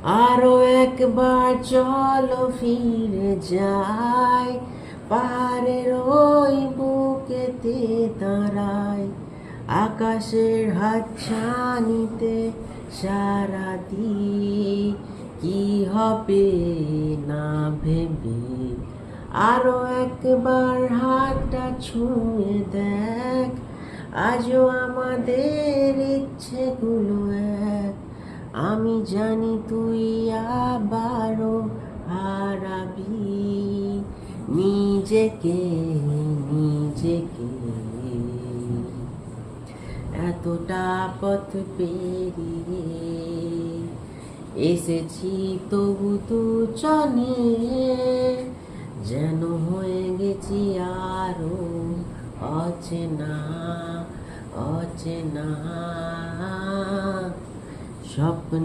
আরো একবার চলো ফিরে যাই, পাহাড়ের ওই বুকেতে দাঁড়াই, আকাশের হাতছানিতে সারা দিই, কি হবে না ভেবে। আরো একবার হাতটা ছুঁয়ে দেখ, আজও আমাদের ইচ্ছেগুলো এক। আমি জানি তুই আবারও হারাবি নিজেকে, নিজেকে। এতটা পথ পেরিয়ে এসেছি তবু তো চলে, যেন হয়ে গেছি আরো অচেনা, অচেনা স্বপ্ন।